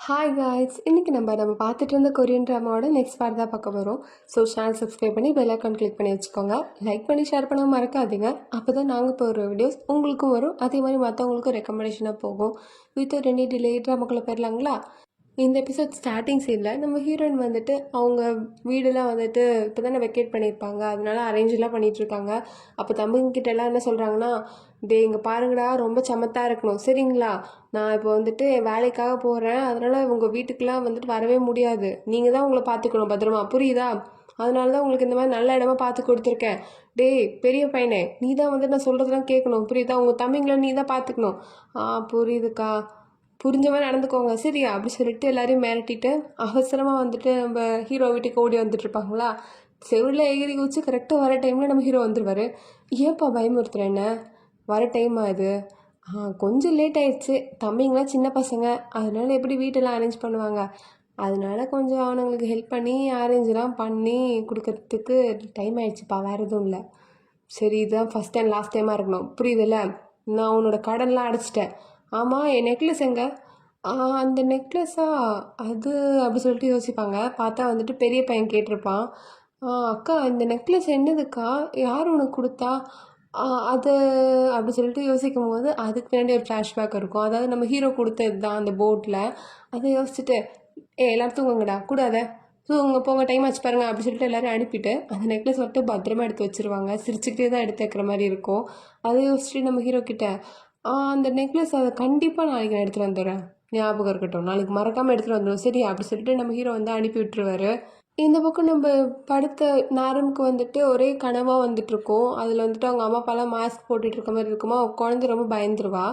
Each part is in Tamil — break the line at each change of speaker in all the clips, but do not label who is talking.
ஹாய் காய்ஸ், இன்றைக்கி நம்ம பார்த்துட்டு இருந்த கொரியன் ட்ராமாவோட நெக்ஸ்ட் பார்ட் தான் பார்க்க போகிறோம். ஸோ சேனல் சப்ஸ்கிரைப் பண்ணி பெல் ஐக்கான் கிளிக் பண்ணி வச்சுக்கோங்க. லைக் பண்ணி ஷேர் பண்ண மறக்காதீங்க. அப்போ தான் நாங்கள் போகிற வீடியோஸ் உங்களுக்கும் வரும், அதே மாதிரி மற்றவங்களுக்கும் ரெக்கமெண்டேஷனாக போகும். வித் ரெண்டு டிலே ட்ராமாக்குள்ளே போயிடலாங்களா? இந்த எபிசோட் ஸ்டார்டிங் சீனில் நம்ம ஹீரோயின் வந்துட்டு அவங்க வீடெல்லாம் வந்துட்டு இப்போ தானே வெக்கேட் பண்ணியிருப்பாங்க, அதனால அரேஞ்செலாம் பண்ணிகிட்ருக்காங்க. அப்போ தம்பிங்கிட்ட எல்லாம் என்ன சொல்கிறாங்கன்னா, இங்கே பாருங்கடா, ரொம்ப சமத்தாக இருக்கணும் சரிங்களா? நான் இப்போ வந்துட்டு வேலைக்காக போகிறேன், அதனால் உங்கள் வீட்டுக்கெலாம் வந்துட்டு வரவே முடியாது. நீங்கள் தான் உங்களை பார்த்துக்கணும் பத்திரமா, புரியுதா? அதனால தான் உங்களுக்கு இந்த மாதிரி நல்ல இடமா பார்த்து கொடுத்துருக்கேன். பெரிய பையனே, நீ தான் வந்துட்டு நான் சொல்கிறதெல்லாம் கேட்கணும், புரியுதா? உங்கள் தம்பிங்களை நீ தான் பார்த்துக்கணும். புரியுதுக்கா, புரிஞ்ச மாதிரி நடந்துக்கோங்க சரியா அப்படி சொல்லிட்டு எல்லாரையும் மிரட்டிட்டு அவசரமாக வந்துட்டு நம்ம ஹீரோ வீட்டுக்கு ஓடி வந்துட்டுருப்பாங்களா. செவிலில் எகிரி குச்சி கரெக்டாக வர டைமில் நம்ம ஹீரோ வந்துடுவார். ஏன்ப்பா பயமுறுத்துறேன், என்ன வர டைம் ஆகுது? கொஞ்சம் லேட் ஆயிடுச்சு, தம்பிங்களாம் சின்ன பசங்க, அதனால எப்படி வீட்டெல்லாம் அரேஞ்ச் பண்ணுவாங்க, அதனால கொஞ்சம் அவனுங்களுக்கு ஹெல்ப் பண்ணி அரேஞ்செலாம் பண்ணி கொடுக்கறதுக்கு டைம் ஆயிடுச்சுப்பா, வேறு எதுவும் இல்லை. சரி, இதுதான் ஃபஸ்ட் அண்ட் லாஸ்ட் டைமாக இருக்கணும், புரியுதுல்ல? நான் உன்னோட கடன்லாம் அடைச்சிட்டேன். ஆமாம், என் நெக்லஸ் எங்கே? அந்த நெக்லஸா அது அப்படி சொல்லிட்டு யோசிப்பாங்க. பார்த்தா வந்துட்டு பெரிய பையன் கேட்டிருப்பான். அக்கா, இந்த நெக்லஸ் என்னதுக்கா, யார் உனக்கு கொடுத்தா? அது அப்படி சொல்லிட்டு யோசிக்கும் போது அதுக்கு பின்னாடி ஒரு ஃப்ளாஷ்பேக் இருக்கும். அதாவது நம்ம ஹீரோ கொடுத்தது தான் அந்த போட்டில். அதை யோசிச்சுட்டு எல்லோரும் தூங்குங்கடா, கூடாத தூங்க போங்க, டைம் ஆச்சு பாருங்கள் அப்படி சொல்லிட்டு எல்லோரும் அனுப்பிட்டு அந்த நெக்லஸ் மட்டும் பத்திரமா எடுத்து வச்சுருவாங்க. சிரிச்சுக்கிட்டே தான் எடுத்து வைக்கிற மாதிரி இருக்கும். அதை யோசிச்சுட்டு நம்ம ஹீரோ கிட்ட அந்த நெக்லஸ் அதை கண்டிப்பாக நாளைக்கு நான் எடுத்துகிட்டு வந்துடுறேன், ஞாபகம் இருக்கட்டும், நாளைக்கு மறக்காமல் எடுத்துகிட்டு வந்துடும் சரி அப்படி சொல்லிட்டு நம்ம ஹீரோ வந்து அனுப்பி விட்டுருவார். இந்த பக்கம் நம்ம படுத்த நேரமுக்கு வந்துட்டு ஒரே கனவாக வந்துட்டுருக்கோம். அதில் வந்துட்டு அவங்க அம்மா அப்பாலாம் மாஸ்க் போட்டுட்டு இருக்க மாதிரி இருக்குமா, குழந்தை ரொம்ப பயந்துருவா.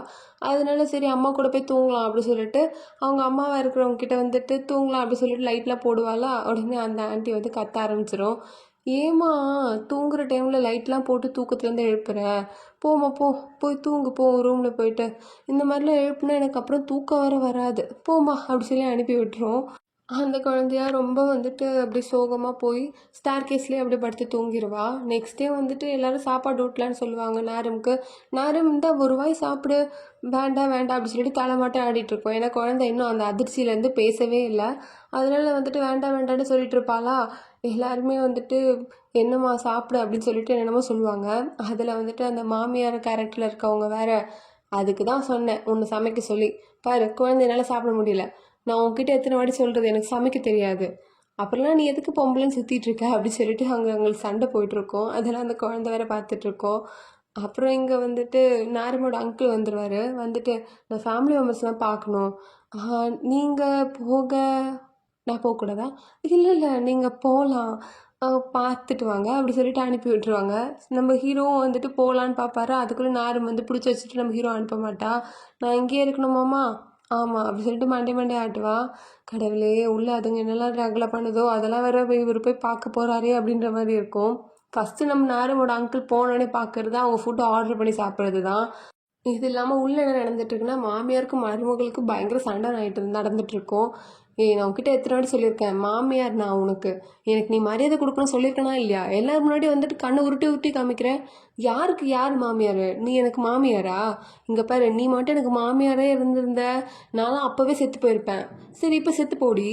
அதனால சரி அம்மா கூட போய் தூங்கலாம் அப்படி சொல்லிட்டு அவங்க அம்மாவாக இருக்கிறவங்க கிட்ட வந்துட்டு தூங்கலாம் அப்படி சொல்லிட்டு லைட்லாம் போடுவாளா. உடனே அந்த ஆண்டி வந்து கத்த ஆரம்பிச்சிடும். ஏமா தூங்குற டைமில் லைட்லாம் போட்டு தூக்கத்துலேருந்து எழுப்புற, போம்மா போய் தூங்கு போ ரூமில் போயிட்டு, இந்த மாதிரிலாம் எழுப்புனா எனக்கு அப்புறம் தூக்கம் வராது, போம்மா அப்படி சொல்லி அனுப்பி விட்டுரும். அந்த குழந்தையா ரொம்ப வந்துட்டு அப்படி சோகமாக போய் ஸ்டார் கேஸ்லேயே அப்படி படுத்து தூங்கிடுவா. நெக்ஸ்ட் டே வந்துட்டு எல்லோரும் சாப்பாடு ஊட்டலான்னு சொல்லுவாங்க நாரமுக்கு. நாரம் இருந்தால் ஒரு வாய் சாப்பிடு, வேண்டாம் வேண்டாம் அப்படி சொல்லிட்டு தலைமாட்டம் ஆடிட்டுருக்கோம். ஏன்னா குழந்தை இன்னும் அந்த அதிர்ச்சியிலேருந்து பேசவே இல்லை. அதனால வந்துட்டு வேண்டாம் வேண்டாம்னு சொல்லிட்டு இருப்பாளா. எல்லாருமே வந்துட்டு என்னம்மா சாப்பிடு அப்படின்னு சொல்லிட்டு என்னென்னமோ சொல்லுவாங்க. அதில் வந்துட்டு அந்த மாமியார் கேரக்டரில் இருக்கவங்க வேற, அதுக்கு தான் சொன்னேன் உன்னை சமைக்க சொல்லி, பாரு குழந்தைனால சாப்பிட முடியல, நான் உங்ககிட்ட எத்தனை வாட்டி சொல்கிறது எனக்கு சமைக்க தெரியாது, அப்புறம்லாம் நீ எதுக்கு பொம்பளைன்னு சுற்றிட்டுருக்க அப்படி சொல்லிட்டு அவங்களுக்கு சண்டை போயிட்டுருக்கோம். அதெல்லாம் அந்த குழந்தை வேற பார்த்துட்ருக்கோம். அப்புறம் இங்கே வந்துட்டு நாரமோட அங்கிள் வந்துடுவார். வந்துட்டு நான் ஃபேமிலி மெம்பர்ஸ்லாம் பார்க்கணும், நீங்கள் போக நான் போகக்கூடாதா? இல்லை நீங்கள் போகலாம், பார்த்துட்டு வாங்க அப்படி சொல்லிட்டு அனுப்பி விட்டுருவாங்க. நம்ம ஹீரோவும் வந்துட்டு போகலான்னு பார்ப்பாரு. அதுக்குள்ளே நாரம் வந்து பிடிச்சி வச்சுட்டு நம்ம ஹீரோ அனுப்ப மாட்டா. நான் இங்கேயே இருக்கணுமாம்மா, ஆமாம் அப்படி சொல்லிட்டு மண்டே ஆட்டுவா. கடவுளே, உள்ளே அதுங்க என்னெல்லாம் ரகலை பண்ணுதோ அதெல்லாம் வேற இவர் போய் பார்க்க போகிறாரே அப்படின்ற மாதிரி இருக்கும். ஃபஸ்ட்டு நம்ம நாரமோட அங்கிள் போனோடனே பார்க்குறது அவங்க ஃபுட்டு ஆர்டர் பண்ணி சாப்பிட்றது தான். இது இல்லாமல் உள்ளே என்ன நடந்துட்டுருக்குன்னா, மாமியாருக்கும் மருமகளுக்கும் பயங்கர சண்டை நடந்துட்டுருக்கோம். நான் உங்ககிட்ட எத்தனை வாட்டி சொல்லியிருக்கேன், மாமியார் நான் உனக்கு, எனக்கு நீ மரியாதை கொடுக்கணும்னு சொல்லியிருக்கேனா இல்லையா? எல்லோரும் முன்னாடி வந்துட்டு கண்ணை உருட்டி காமிக்கிறேன். யாருக்கு யார் மாமியார்? நீ எனக்கு மாமியாரா? இங்கே பாரு, நீ மட்டும் எனக்கு மாமியாரே இருந்திருந்த நான்லாம் அப்போவே செத்து போயிருப்பேன். சரி இப்போ செத்து போடி,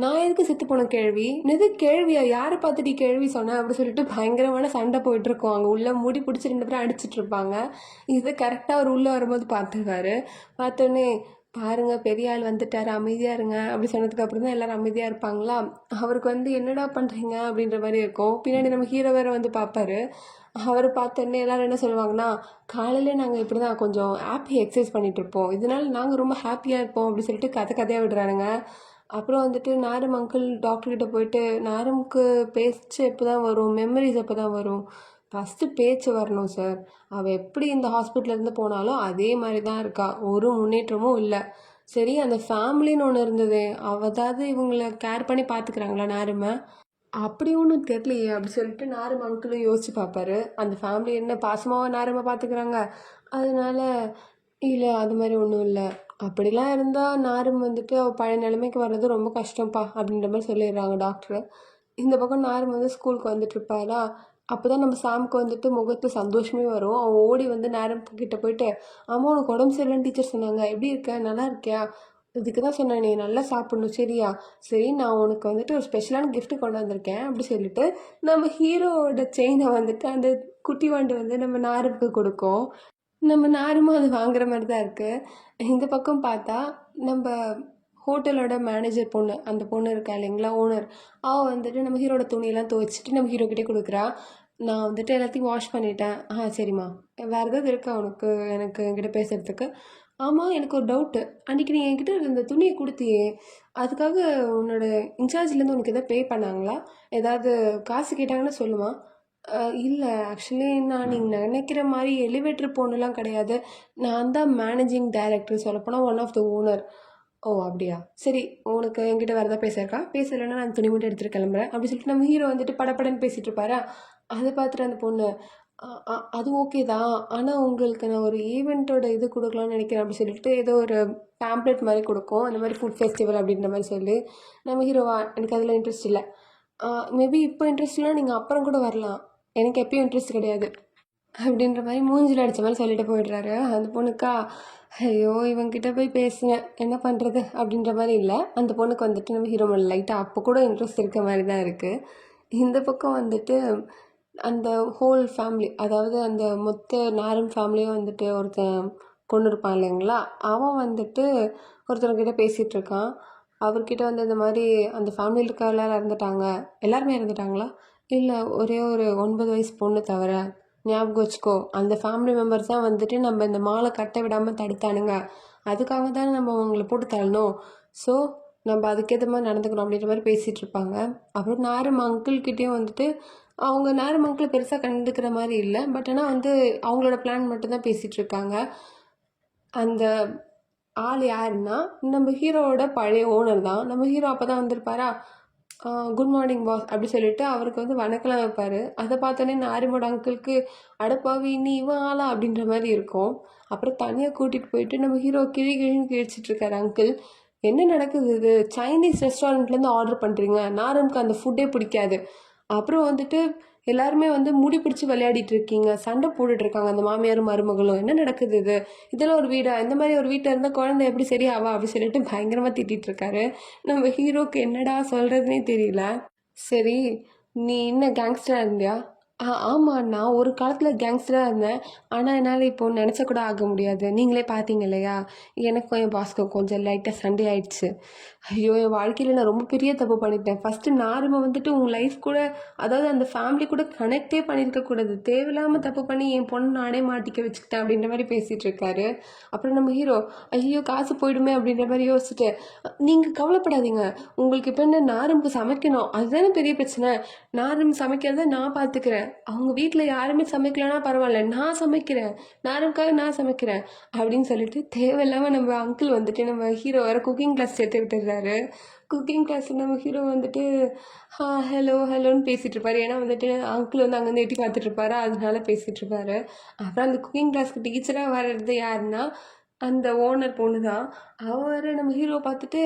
நான் எதுக்கு செத்து போன கேள்வி? எது கேள்வியா? யாரை பார்த்துட்டு கேள்வி சொன்னேன் அப்படி சொல்லிட்டு பயங்கரமான சண்டை போயிட்டுருக்கோம். அங்கே உள்ளே மூடி பிடிச்சி 2 பேரும் அடிச்சிட்ருப்பாங்க. இது கரெக்டாக அவர் உள்ளே வரும்போது பார்த்துருக்காரு. பார்த்தோன்னே பாருங்கள் பெரிய ஆள் வந்துட்டார், அமைதியாக இருங்க அப்படி சொன்னதுக்கப்புறம் தான் எல்லோரும் அமைதியாக இருப்பாங்களா. அவருக்கு வந்து என்னடா பண்ணுறீங்க அப்படின்ற மாதிரி இருக்கும். பின்னாடி நம்ம ஹீரோ வேறு வந்து பார்ப்பாரு. அவர் பார்த்தோன்னே எல்லோரும் என்ன சொல்லுவாங்கன்னா, காலையிலே நாங்கள் இப்படி தான் கொஞ்சம் ஹாப்பி எக்ஸசைஸ் பண்ணிகிட்ருப்போம், இதனால் நாங்கள் ரொம்ப ஹாப்பியாக இருப்போம் அப்படி சொல்லிட்டு கதையாக விடுறானுங்க. அப்புறம் வந்துட்டு நாரம் அங்கிள் டாக்டர்கிட்ட போயிட்டு, நாரமுக்கு பேச்சு எப்போ தான் வரும், மெமரிஸ் எப்போ தான் வரும்? ஃபஸ்ட்டு பேச்சு வரணும் சார், அவள் எப்படி இந்த ஹாஸ்பிட்டலேருந்து போனாலும் அதே மாதிரி தான் இருக்கா, ஒரு முன்னேற்றமும் இல்லை. சரி, அந்த ஃபேமிலின்னு ஒன்று இருந்தது, அதாவது இவங்களை கேர் பண்ணி பார்த்துக்கிறாங்களா நாருமை? அப்படி ஒன்றும் தெரியலையே அப்படி சொல்லிட்டு நாரும் அங்கிளும் யோசிச்சு பார்ப்பாரு. அந்த ஃபேமிலி என்ன பாசமாக நாருமை பார்த்துக்கிறாங்க, அதனால இல்லை அது மாதிரி ஒன்றும் இல்லை, அப்படிலாம் இருந்தால் நாரும் வந்துட்டு அவள் பழைய நிலைமைக்கு வர்றது ரொம்ப கஷ்டம்ப்பா அப்படின்ற மாதிரி சொல்லிடுறாங்க டாக்டரு. இந்த பக்கம் நாரும் வந்து ஸ்கூலுக்கு வந்துட்டுருப்பாளா. அப்போ தான் நம்ம சாமுக்கு வந்துட்டு முகத்தில் சந்தோஷமே வரும். அவன் ஓடி வந்து நேரம் கிட்ட போயிட்டு, அம்மா உனக்கு உடம்பு சரியில்லைன்னு டீச்சர் சொன்னாங்க, எப்படி இருக்க, நல்லா இருக்கியா? இதுக்கு தான் சொன்னேன் நீ நல்லா சாப்பிடணும் சரியா? சரி நான் உனக்கு வந்துட்டு ஒரு ஸ்பெஷலான gift கொண்டு வந்திருக்கேன் அப்படி சொல்லிட்டு நம்ம ஹீரோவோட செயினை வந்துட்டு அந்த குட்டி வாண்டு வந்து நம்ம நாருக்கு கொடுக்கும். நம்ம நாருமா அது வாங்குற மாதிரி தான் இருக்குது. இந்த பக்கம் பார்த்தா நம்ம ஹோட்டலோட மேனேஜர் பொண்ணு, அந்த பொண்ணு இருக்கா இல்லைங்களா ஓனர், அவள் வந்துட்டு நம்ம ஹீரோட துணியெல்லாம் துவைச்சிட்டு நம்ம ஹீரோக்கிட்டே கொடுக்குறா. நான் வந்துட்டு எல்லாத்தையும் வாஷ் பண்ணிட்டேன். சரிம்மா. வேறு ஏதாவது இருக்கா உனக்கு எனக்கு என்கிட்ட பேசுகிறதுக்கு? ஆமாம் எனக்கு ஒரு டவுட்டு. அன்றைக்கி நீ என்கிட்ட இந்த துணியை கொடுத்தியே, அதுக்காக உன்னோட இன்சார்ஜ்லேருந்து உனக்கு எதாவது பே பண்ணாங்களா? ஏதாவது காசு கேட்டாங்கன்னா சொல்லுமா? இல்லை ஆக்சுவலி நான் நீங்கள் நினைக்கிற மாதிரி எலிவேட்டர் பொண்ணுலாம் கிடையாது. நான் தான் மேனேஜிங் டைரக்டர், சொல்லப்போனால் ஒன் ஆஃப் த ஓனர். ஓ அப்படியா? சரி உனக்கு என்கிட்ட வேறு எதாவது பேசியிருக்கா? பேசலைன்னா நான் துணி மட்டும் எடுத்துகிட்டு கிளம்புறேன் அப்படி சொல்லிட்டு நம்ம ஹீரோ வந்துட்டு படப்படன்னு பேசிகிட்டு இருப்பாரா. அதை பார்த்துட்டு அந்த பொண்ணு அது ஓகே தான், ஆனால் உங்களுக்கு நான் ஒரு ஈவெண்ட்டோட இது கொடுக்கலான்னு நினைக்கிறேன் அப்படி சொல்லிட்டு ஏதோ ஒரு பேம்ப்ளெட் மாதிரி கொடுக்கும். அந்த மாதிரி ஃபுட் ஃபெஸ்டிவல் அப்படின்ற மாதிரி சொல்லி நம்ம ஹீரோவா எனக்கு அதில் இன்ட்ரெஸ்ட் இல்லை. மேபி இப்போ இன்ட்ரெஸ்ட் இல்லை, நீங்கள் அப்புறம் கூட வரலாம், எனக்கு எப்பயும் இன்ட்ரெஸ்ட் கிடையாது அப்படின்ற மாதிரி மூஞ்சில் அடித்த மாதிரி சொல்லிட்டு போயிடுறாரு. அந்த பொண்ணுக்கா ஐயோ இவங்கிட்ட போய் பேசுங்க என்ன பண்ணுறது அப்படின்ற மாதிரி இல்லை. அந்த பொண்ணுக்கு வந்துட்டு நம்ம ஹீரோ மேலே லைட்டாக அப்போ கூட இன்ட்ரெஸ்ட் இருக்க மாதிரி தான் இருக்குது. இந்த பக்கம் வந்துட்டு அந்த ஹோல் ஃபேமிலி, அதாவது அந்த மொத்த நாரம் ஃபேமிலியும் வந்துட்டு ஒருத்தன் கொண்டு இருப்பான் இல்லைங்களா, அவன் வந்துட்டு ஒருத்தர்கிட்ட பேசிகிட்டு இருக்கான். அவர்கிட்ட வந்து இந்த மாதிரி அந்த ஃபேமிலியில் இருக்க எல்லாரும் இறந்துட்டாங்க. எல்லாருமே இறந்துட்டாங்களா? இல்லை ஒரே ஒரு 9 வயசு பொண்ணு தவிர. ஞாபகம் வச்சுக்கோ, அந்த ஃபேமிலி மெம்பர்ஸ் தான் வந்துட்டு நம்ம இந்த மாலை கட்ட விடாமல் தடுத்தானுங்க. அதுக்காக தானே நம்ம அவங்கள போட்டு தள்ளணும். ஸோ நம்ம அதுக்கேற்ற மாதிரி நடந்துக்கணும் அப்படின்ற மாதிரி பேசிகிட்டு இருப்பாங்க. அப்புறம் நாரம் அங்கிள்கிட்டேயும் வந்துட்டு அவங்க நேரம் அங்கிள் பெருசாக கண்டுக்கிற மாதிரி இல்லை. பட் ஆனால் வந்து அவங்களோட பிளான் மட்டும்தான் பேசிகிட்டு இருக்காங்க. அந்த ஆள் யாருன்னா நம்ம ஹீரோவோட பழைய ஓனர் தான். நம்ம ஹீரோ அப்போ தான் வந்திருப்பாரா. குட் மார்னிங் பாஸ் அப்படி சொல்லிட்டு அவருக்கு வந்து வணக்கலாம் வைப்பார். அதை பார்த்தோன்னே நாரிமோட அங்கிளுக்கு அடப்பாவி நீ இவன் ஆளா அப்படின்ற மாதிரி இருக்கும். அப்புறம் தனியாக கூட்டிகிட்டு போயிட்டு நம்ம ஹீரோ கிழின்னு கிழிச்சிட்ருக்காரு அங்கிள். என்ன நடக்குது இது? சைனீஸ் ரெஸ்டாரண்ட்லேருந்து ஆர்டர் பண்ணுறீங்க, நாரமுக்கு அந்த ஃபுட்டே பிடிக்காது. அப்புறம் வந்துட்டு எல்லாருமே வந்து முடி பிடிச்சி விளையாடிட்டு இருக்கீங்க, சண்டை போட்டுட்ருக்காங்க அந்த மாமியாரும் மருமகளும். என்ன நடக்குது இது? இதெல்லாம் ஒரு வீடா? இந்த மாதிரி ஒரு வீட்டில் இருந்தால் குழந்தை எப்படி சரியாவா அப்படி சொல்லிட்டு பயங்கரமாக திட்டிகிட்டு இருக்காரு. நம்ம ஹீரோக்கு என்னடா சொல்கிறதுனே தெரியல. சரி நீ என்ன கேங்ஸ்டராக இருந்தியா? ஆமாம் நான் ஒரு காலத்தில் கேங்ஸ்டராக இருந்தேன். ஆனால் என்னால் இப்போ நினச்சா கூட ஆக முடியாது. நீங்களே பார்த்தீங்க இல்லையா, எனக்கும் என் பாஸ்க்கும் கொஞ்சம் லைட்டாக சண்டே ஆயிடுச்சு. ஐயோ என் வாழ்க்கையில் நான் ரொம்ப பெரிய தப்பு பண்ணிட்டேன். ஃபஸ்ட்டு நார்மை வந்துட்டு உங்கள் லைஃப் கூட, அதாவது அந்த ஃபேமிலி கூட கனெக்டே பண்ணியிருக்கக்கூடாது. தேவையில்லாமல் தப்பு பண்ணி என் பொண்ணு நானே மாட்டிக்க வச்சுக்கிட்டேன் அப்படின்ற மாதிரி பேசிகிட்டு இருக்காரு. அப்புறம் நம்ம ஹீரோ ஐயோ காசு போயிடுமே அப்படின்ற மாதிரி யோசிச்சுட்டு, நீங்கள் கவலைப்படாதீங்க, உங்களுக்கு இப்போ என்ன நாரம்பு சமைக்கணும் அதுதானே பெரிய பிரச்சனை. நாரம் சமைக்கிறத நான் பார்த்துக்கிறேன். அவங்க வீட்டில் யாருமே சமைக்கலன்னா பரவாயில்ல, நான் சமைக்கிறேன், நாரமுக்காக நான் சமைக்கிறேன் அப்படின்னு சொல்லிட்டு தேவையில்லாமல் நம்ம அங்கிள் வந்துட்டு நம்ம ஹீரோ வர குக்கிங் கிளாஸ் சேர்த்து விட்டுடுறாரு. குக்கிங் கிளாஸில் நம்ம ஹீரோ வந்துட்டு ஹலோ ஹலோன்னு பேசிகிட்டு இருப்பார். ஏன்னா வந்துட்டு அங்கிள் வந்து அங்கேருந்து எட்டி பார்த்துட்ருப்பாரு, அதனால பேசிகிட்டு இருப்பாரு. அப்புறம் அந்த குக்கிங் கிளாஸ்க்கு டீச்சராக வர்றது யாருன்னா அந்த ஓனர் பொண்ணு தான். அவர் நம்ம ஹீரோ பார்த்துட்டு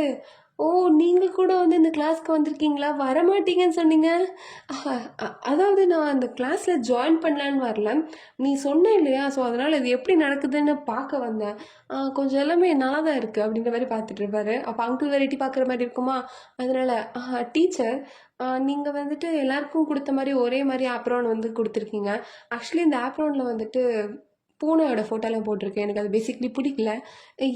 ஓ நீங்கள் கூட வந்து இந்த கிளாஸ்க்கு வந்திருக்கீங்களா, வரமாட்டீங்கன்னு சொன்னீங்க. அதாவது நான் அந்த கிளாஸில் ஜாயின் பண்ணலான்னு வரல, நீ சொன்ன இல்லையா, ஸோ அதனால் இது எப்படி நடக்குதுன்னு பார்க்க வந்தேன். கொஞ்சம் எல்லாமே நல்லா தான் இருக்குது அப்படின்ற மாதிரி பார்த்துட்டு இருப்பாரு. அப்போ அங்கிள் வெரைட்டி பார்க்குற மாதிரி இருக்குமா, அதனால் டீச்சர் நீங்கள் வந்துட்டு எல்லாருக்கும் கொடுத்த மாதிரி ஒரே மாதிரி ஆப்ரான் வந்து கொடுத்துருக்கீங்க. ஆக்சுவலி இந்த ஆப்ரானில் வந்துட்டு பூனையோட ஃபோட்டோலாம் போட்டிருக்கேன், எனக்கு அது பேசிக்லி பிடிக்கல,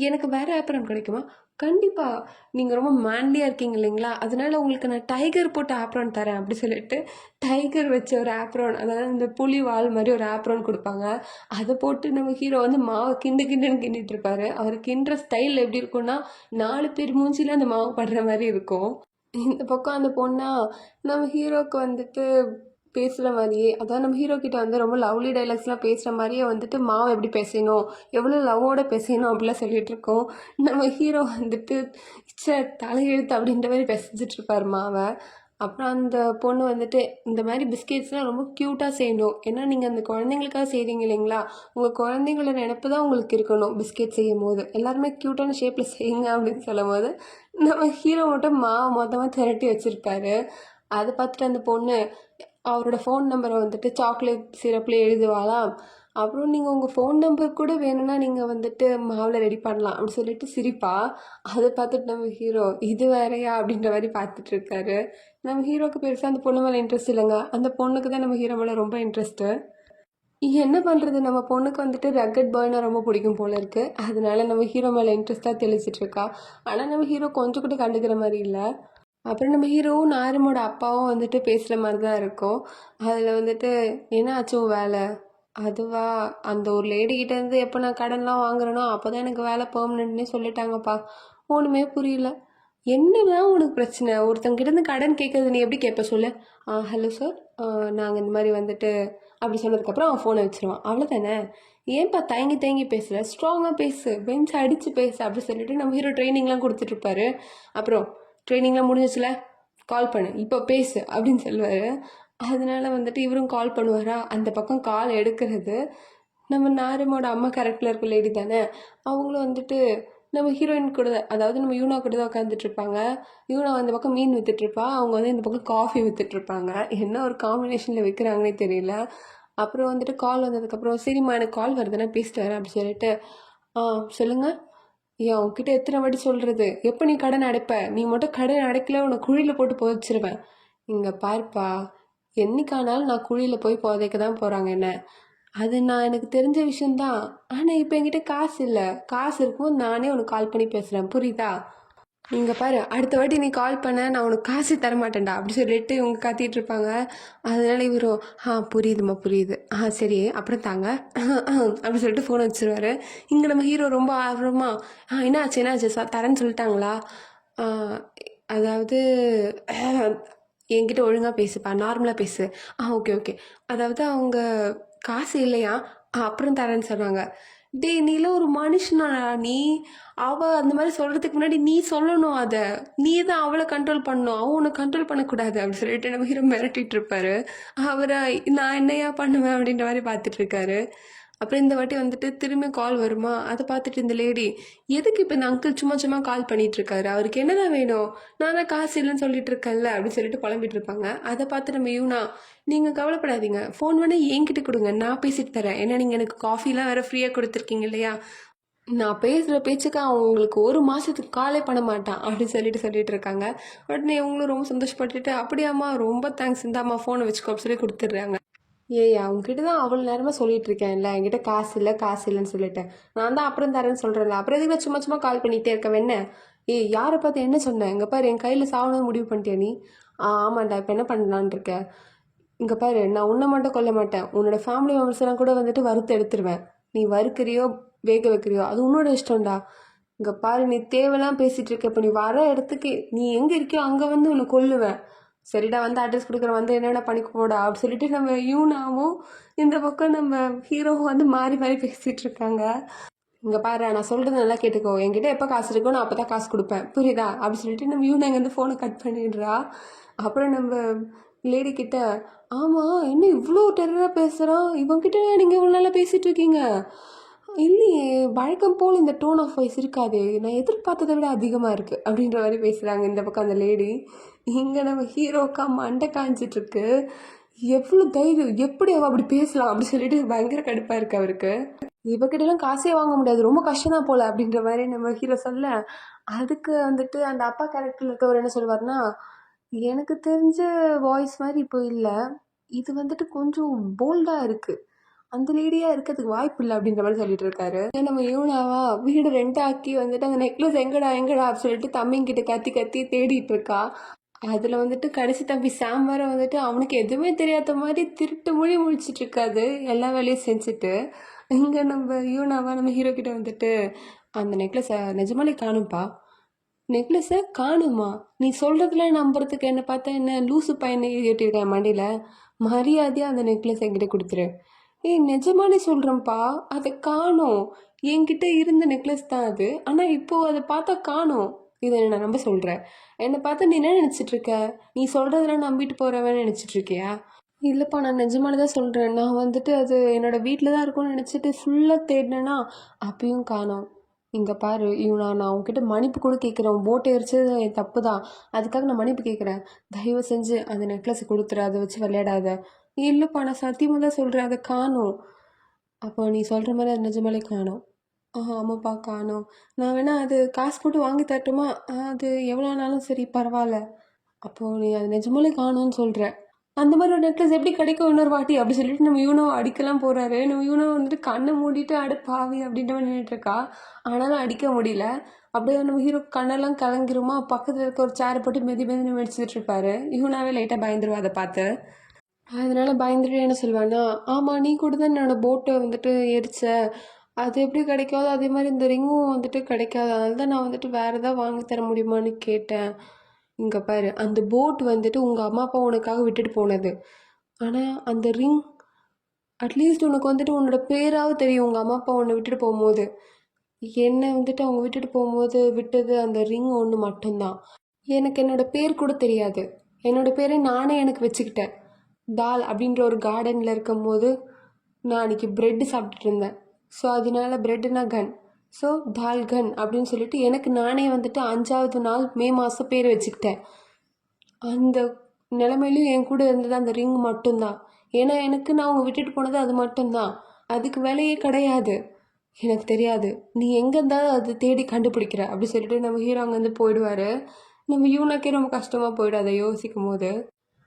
எனக்கு வேறு ஆப்ரான் கிடைக்குமா? கண்டிப்பாக, நீங்கள் ரொம்ப மேன்லியாக இருக்கீங்க இல்லைங்களா, அதனால் உங்களுக்கு நான் டைகர் போட்ட ஆப்ரான் தரேன் அப்படி சொல்லிட்டு டைகர் வச்ச ஒரு ஆப்ரான், அதாவது இந்த புலி வால் மாதிரி ஒரு ஆப்ரான் கொடுப்பாங்க. அதை போட்டு நம்ம ஹீரோ வந்து மாவை கிண்டுன்னு கிண்டிட்டு இருப்பாரு. அவர் கிண்டுற ஸ்டைல் எப்படி இருக்கும்னா 4 பேர் மூஞ்சில அந்த மாவு படுற மாதிரி இருக்கும். இந்த பக்கம் அந்த பொண்ணா நம்ம ஹீரோவுக்கு வந்துட்டு பேசுகிற மாதிரியே, அதாவது நம்ம ஹீரோ கிட்ட வந்து ரொம்ப லவ்லி டைலாக்ஸ்லாம் பேசுகிற மாதிரியே வந்துட்டு மாவு எப்படி பேசணும், எவ்வளோ லவ்வோட பேசணும் அப்படிலாம் சொல்லிகிட்டு இருக்கோம். நம்ம ஹீரோ வந்துட்டு தலையெழுத்து அப்படின்ற மாதிரி பேசிச்சிட்ருப்பார் மாவை. அப்புறம் அந்த பொண்ணு வந்துட்டு இந்த மாதிரி பிஸ்கெட்ஸ்லாம் ரொம்ப க்யூட்டாக செய்யணும், ஏன்னா நீங்கள் அந்த குழந்தைங்களுக்காக செய்கிறீங்க இல்லைங்களா, உங்கள் குழந்தைங்களோட நினப்பு தான் உங்களுக்கு இருக்கணும். பிஸ்கெட் செய்யும் போது எல்லாருமே க்யூட்டான ஷேப்பில் செய்யுங்க அப்படின்னு சொல்லும் போது நம்ம ஹீரோ மட்டும் மாவை மொத்தமாக திரட்டி வச்சுருப்பாரு. அதை பார்த்துட்டு அந்த பொண்ணு அவரோட ஃபோன் நம்பரை வந்துட்டு சாக்லேட் சிரப்பில் எழுதுவாளாம். அப்புறம் நீங்கள் உங்கள் ஃபோன் நம்பர் கூட வேணும்னா நீங்கள் வந்துட்டு மாவில் ரெடி பண்ணலாம் அப்படி சொல்லிட்டு சிரிப்பா. அதை பார்த்துட்டு நம்ம ஹீரோ இது வேறையா அப்படின்ற மாதிரி பார்த்துட்டு இருக்காரு. நம்ம ஹீரோக்கு பெருசாக அந்த பொண்ணு மேலே இன்ட்ரெஸ்ட் இல்லைங்க. அந்த பொண்ணுக்கு தான் நம்ம ஹீரோ மேலே ரொம்ப இன்ட்ரெஸ்ட்டு. என்ன பண்ணுறது, நம்ம பொண்ணுக்கு வந்துட்டு ரக்கட் பாய்னா ரொம்ப பிடிக்கும் போல இருக்குது. அதனால நம்ம ஹீரோ மேலே இன்ட்ரெஸ்ட்டாக தெளிச்சிட்டு இருக்கா. ஆனால் நம்ம ஹீரோ கொஞ்சம் கூட கண்டுக்கிற மாதிரி இல்லை. அப்புறம் நம்ம ஹீரோவும் நாருமோட அப்பாவும் வந்துட்டு பேசுகிற மாதிரி தான் இருக்கும். அதில் வந்துட்டு என்ன ஆச்சு உன் வேலை? அதுவா, அந்த ஒரு லேடிக்கிட்டேருந்து எப்போ நான் கடன்லாம் வாங்குறேனோ அப்போ தான் எனக்கு வேலை பெர்மனெண்ட்னே சொல்லிட்டாங்கப்பா. ஒன்றுமே புரியல. என்னதான் உனக்கு பிரச்சனை? ஒருத்தங்கிட்டேருந்து கடன் கேட்குறது நீ எப்படி கேட்ப சொல்லு? ஹலோ சார், நாங்கள் இந்த மாதிரி வந்துட்டு அப்படி சொன்னதுக்கப்புறம் அவன் ஃபோனை வச்சுருவான். அவ்வளோதானே? ஏன்ப்பா தயங்கி தயங்கி பேசுகிற? ஸ்ட்ராங்காக பேசு, பெஞ்ச் அடித்து பேசு அப்படி சொல்லிட்டு நம்ம ஹீரோ ட்ரைனிங்லாம் கொடுத்துட்ருப்பாரு. அப்புறம் ட்ரைனிங்லாம் முடிஞ்சிச்சுல, கால் பண்ணு, இப்போ பேசு அப்படின்னு சொல்லுவார். அதனால வந்துட்டு இவரும் கால் பண்ணுவாரா. அந்த பக்கம் கால் எடுக்கிறது நம்ம நாருமோட அம்மா கேரக்டரில் இருக்க லேடி தானே. அவங்களும் வந்துட்டு நம்ம ஹீரோயின் கூட அதாவது நம்ம யூனா கூட தான் உட்காந்துட்ருப்பாங்க. யூனா அந்த பக்கம் மீன் விற்றுட்ருப்பா, அவங்க வந்து இந்த பக்கம் காஃபி விற்றுட்ருப்பாங்க. என்ன ஒரு காம்பினேஷனில் விற்கிறாங்கன்னே தெரியல. அப்புறம் வந்துட்டு கால் வந்ததுக்கப்புறம் சரிம்மா எனக்கு கால் வருதுன்னா பேசிட்டு வரேன் அப்படி சொல்லிட்டு சொல்லுங்கள். ஏன் உன்கிட்ட எத்தனை வாட்டி சொல்கிறது? எப்போ நீ கடன் அடைப்ப? நீ மட்டும் கடன் அடைக்கல உன்னை குழியில் போட்டு புதைச்சிருவேன். இங்கே பாருப்பா, என்னைக்கானாலும் நான் குழியில் போய் புதைக்க தான் போகிறாங்க என்ன. அது நான் எனக்கு தெரிஞ்ச விஷயந்தான். ஆனால் இப்போ என்கிட்ட காசு இல்லை. காசு இருக்கும்போது நானே உனக்கு கால் பண்ணி பேசுகிறேன், புரியுதா? இங்கே பாரு, அடுத்த வாட்டி நீ கால் பண்ண நான் உனக்கு காசு தரமாட்டேன்டா அப்படி சொல்லிட்டு இவங்க கத்திட்டு இருப்பாங்க. அதனால இவரும் புரியுதுமா புரியுது, சரி அப்புறம் தாங்க அப்படி சொல்லிட்டு ஃபோன் வச்சுருவாரு. இங்கே நம்ம ஹீரோ ரொம்ப ஆர்வமா என்னாச்சு என்னாச்சு தரேன்னு சொல்லிட்டாங்களா? அதாவது என்கிட்ட ஒழுங்காக பேசுப்பா, நார்மலாக பேசு. Okay okay. அதாவது அவங்க காசு இல்லையா, அப்புறம் தரேன்னு சொன்னாங்க. டேய் நீலாம் ஒரு மனுஷனாடா நீ. அவள் அந்த மாதிரி சொல்கிறதுக்கு முன்னாடி நீ சொல்லணும். அதை நீ தான் அவளை கண்ட்ரோல் பண்ணணும், அவன் உன்னை கண்ட்ரோல் பண்ணக்கூடாது அப்படி சொல்லிட்டு நம்ம ஹீரோ மிரட்டிட்டு இருப்பாரு. அவரை நான் என்னையா பண்ணுவேன் அப்படின்ற மாதிரி பார்த்துட்டு இருக்காரு. அப்புறம் இந்த வாட்டி வந்துட்டு திரும்பி கால் வருமா, அதை பார்த்துட்டு இந்த லேடி எதுக்கு இப்போ இந்த அங்கிள் சும்மா சும்மா கால் பண்ணிட்டு இருக்காரு, அவருக்கு என்னதான் வேணும், நான் தான் காசு இல்லைன்னு சொல்லிட்டு இருக்கேன்ல அப்படின்னு சொல்லிட்டு புலம்பிட்டு இருப்பாங்க. அதை பார்த்து நம்ம யூனா நீங்கள் கவலைப்படாதீங்க, ஃபோன் வேணால் என்கிட்ட கொடுங்க, நான் பேசிட்டு தரேன். ஏன்னா நீங்கள் எனக்கு காஃபிலாம் வேறு ஃப்ரீயாக கொடுத்துருக்கீங்க இல்லையா, நான் பேசுகிற பேச்சுக்கு அவன் உங்களுக்கு ஒரு மாதத்துக்கு காலே பண்ண மாட்டான் அப்படின்னு சொல்லிட்டு இருக்காங்க. உடனே இவங்களும் ரொம்ப சந்தோஷப்பட்டுட்டு அப்படியாம்மா ரொம்ப தேங்க்ஸ், இந்தாம்மா ஃபோனை வச்சுக்கோ அப்படி சொல்லி கொடுத்துட்றாங்க. ஏய் அவங்ககிட்ட தான் அவ்வளோ நேரமாக சொல்லிட்டு இருக்கேன்ல, என்கிட்ட காசு இல்லை காசு இல்லைன்னு சொல்லிட்டேன். நான் தான் அப்புறம் தரேன்னு சொல்கிறேன்ல, அப்புறம் எதுக்கு சும்மா சும்மா கால் பண்ணிகிட்டே இருக்க என்ன? ஏய் யாரை பார்த்து என்ன சொன்னேன்? இங்கே பாரு, என் கையில் சாவணும் முடிவு பண்ணிட்டியா நீ? ஆமாண்டா, இப்போ என்ன பண்ணலான் இருக்க? இங்கே பாரு, நான் உன்னை மட்டும் கொல்ல மாட்டேன், உன்னோட ஃபேமிலி மெம்பர்ஸ்லாம் கூட வந்துட்டு வறுத்து எடுத்துருவேன். நீ வறுக்கிறியோ வேக வைக்கிறியோ அது உன்னோட இஷ்டம்டா. இங்கே பாரு, நீ தேவையெல்லாம் பேசிகிட்டு இருக்க. இப்போ நீ வர இடத்துக்கு நீ எங்கே இருக்கியோ அங்கே வந்து உன்னை கொல்லுவேன். சரிடா, வந்து அட்ரஸ் கொடுக்குறேன், வந்து என்னென்ன பண்ணிக்க போடா அப்படி சொல்லிட்டு நம்ம யூனாவும் இந்த பக்கம் நம்ம ஹீரோவும் வந்து மாறி மாறி பேசிகிட்டு இருக்காங்க. இங்கே பாரு, நான் சொல்கிறது நல்லா கேட்டுக்கோ, என்கிட்ட எப்போ காசு இருக்கோ நான் அப்போ தான் காசு கொடுப்பேன், புரியுதா அப்படி சொல்லிட்டு நம்ம யூனா இங்கே வந்து ஃபோனை கட் பண்ணிடுறா. அப்புறம் நம்ம லேடி கிட்ட ஆமாம் என்ன இவ்வளோ டெரராக பேசுகிறான், இவங்கிட்ட நீங்கள் இவ்வளோ நல்லா பேசிகிட்டு இருக்கீங்க? இல்லையே, வழக்கம் போல் இந்த டோன் ஆஃப் வாய்ஸ் இருக்காதே, நான் எதிர்பார்த்ததை விட அதிகமாக இருக்குது அப்படின்ற மாதிரி பேசுகிறாங்க இந்த பக்கம் அந்த லேடி. இங்கே நம்ம ஹீரோக்கா மண்டை காஞ்சிட்ருக்கு. எவ்வளோ தைரியம், எப்படி அவள் அப்படி பேசலாம் அப்படி சொல்லிட்டு பயங்கர கடுப்பாக இருக்குது அவருக்கு. இவகிட்டலாம் காசே வாங்க முடியாது, ரொம்ப கஷ்டம் தான் போல் அப்படின்ற மாதிரி நம்ம ஹீரோ சொல்ல, அதுக்கு வந்துட்டு அந்த அப்பா கேரக்டரில் இருக்கவர் என்ன சொல்லுவார்னா, எனக்கு தெரிஞ்ச வாய்ஸ் மாதிரி இப்போ இல்லை, இது வந்துட்டு கொஞ்சம் போல்டாக இருக்குது, அந்த லேடியாக இருக்கிறதுக்கு வாய்ப்பு இல்லை அப்படின்ற மாதிரி சொல்லிட்டு இருக்காரு. நம்ம யூனாவா வீடு ரெண்ட் ஆக்கி வந்துட்டு அந்த நெக்லஸ் எங்கடா எங்கடா அப்படின்னு சொல்லிட்டு தம்பிங்கிட்ட கத்தி கத்தி தேடிட்டு இருக்கா. அதில் வந்துட்டு கடைசி தம்பி சாம் வேற வந்துட்டு அவனுக்கு எதுவுமே தெரியாத மாதிரி திருட்டு மொழி முழிச்சிட்டு இருக்காது, எல்லா வேலையும் செஞ்சுட்டு. இங்கே நம்ம யூனாவா நம்ம ஹீரோ கிட்ட வந்துட்டு அந்த நெக்லஸை நிஜமாலே காணும்ப்பா. நெக்லஸை காணுமா? நீ சொல்கிறதுலாம் நம்புறதுக்கு என்ன பார்த்தா என்ன லூசு பையனை ஏற்றிருக்கேன் மண்டியில், மரியாதையாக அந்த நெக்லஸ் என்கிட்ட கொடுத்துரு. ஏய் நிஜமானே சொல்கிறேன்ப்பா, அதை காணோம், என்கிட்ட இருந்த நெக்லஸ் தான் அது, ஆனால் இப்போது அதை பார்த்தா காணோம். இதை நான் நம்ப சொல்கிறேன். என்னை பார்த்து நீ என்ன நினச்சிட்ருக்க? நீ சொல்கிறதெல்லாம் நம்பிட்டு போகிறவன்னு நினச்சிட்ருக்கியா? இல்லைப்பா, நான் நிஜமானே தான் சொல்கிறேன். நான் வந்துட்டு அது என்னோடய வீட்டில் தான் இருக்கும்னு நினச்சிட்டு ஃபுல்லாக தேடினேன்னா அப்பயும் காணோம். இங்கே பாரு இவனா, நான் உங்ககிட்ட மன்னிப்பு கூட கேட்குறேன், போட்டை எரிச்சது என் தப்பு தான், அதுக்காக நான் மன்னிப்பு கேட்குறேன், தயவு செஞ்சு அந்த நெக்லஸை கொடுத்துரு, அதை வச்சு விளையாடாத. இல்லைப்பா, நான் சத்தியமாக தான் சொல்கிறேன், அதை காணோம். அப்போ நீ சொல்கிற மாதிரி அது நிஜமாலே காணோம். ஆமாப்பா காணோம். நான் வேணா அது காசு போட்டு வாங்கி தரட்டுமா? அது எவ்வளோ ஆனாலும் சரி பரவாயில்ல. அப்போது நீ அது நிஜமாலே காணோன்னு சொல்கிற. அந்த மாதிரி ஒரு நெக்லஸ் எப்படி கிடைக்கும் இன்னொரு வாட்டி அப்படி சொல்லிட்டு நம்ம யூனோ அடிக்கலாம் போகிறாரு. நம்ம யூனோ வந்துட்டு கண்ணை மூடிட்டு அடு பாவி அப்படின்ற மாதிரி நின்றுட்டுருக்கா. ஆனாலும் அடிக்க முடியல. அப்படியே நம்ம ஹீரோ கண்ணெல்லாம் கலங்கிருமா, பக்கத்தில் இருக்க ஒரு சேரை போட்டு மெதி மெதினு மெடிச்சிட்டு இருப்பாரு. யூனாவே லைட்டாக பயந்துருவா அதை பார்த்து. அதனால பயந்துட்டு என்ன சொல்லுவான்னா, ஆமாம் நீ கூட தான் என்னோடய போட்டை வந்துட்டு எரிச்ச, அது எப்படி கிடைக்காதோ அதே மாதிரி இந்த ரிங்கும் வந்துட்டு கிடைக்காது, அதனால தான் நான் வந்துட்டு வேறு எதாவது வாங்கி தர முடியுமான்னு கேட்டேன். இங்கே பாரு, அந்த போட் வந்துட்டு உங்கள் அம்மா அப்பா உனக்காக விட்டுட்டு போனது. ஆனால் அந்த ரிங் அட்லீஸ்ட் உனக்கு வந்துட்டு உன்னோட பேராவது தெரியும். உங்கள் அம்மா அப்பா உன்னை விட்டுட்டு போகும்போது என்னை வந்துட்டு அவங்க விட்டுட்டு போகும்போது விட்டது அந்த ரிங் ஒன்று மட்டும்தான். எனக்கு என்னோடய பேர் கூட தெரியாது. என்னோடய பேரை நானே எனக்கு வச்சுக்கிட்டேன். தால் அப்படின்ற ஒரு கார்டனில் இருக்கும்போது நான் அன்றைக்கி ப்ரெட்டு சாப்பிட்டுட்டு இருந்தேன். ஸோ அதனால ப்ரெட்டுனா கன், ஸோ தால் கன் அப்படின்னு சொல்லிட்டு எனக்கு நானே வந்துட்டு 5வது நாள் மே மாதம் பேர் வச்சுக்கிட்டேன். அந்த நிலமையிலையும் என் கூட இருந்தது அந்த ரிங் மட்டும்தான். ஏன்னா எனக்கு நான் அவங்க விட்டுட்டு போனது அது மட்டும்தான். அதுக்கு விலையே கிடையாது. எனக்கு தெரியாது, நீ எங்கே இருந்தாலும் அது தேடி கண்டுபிடிக்கிற அப்படி சொல்லிட்டு நம்ம ஹீரோ அங்கேருந்து போயிடுவார். நம்ம யூனாக்கே ரொம்ப கஷ்டமாக போய்டும் அதை யோசிக்கும் போது.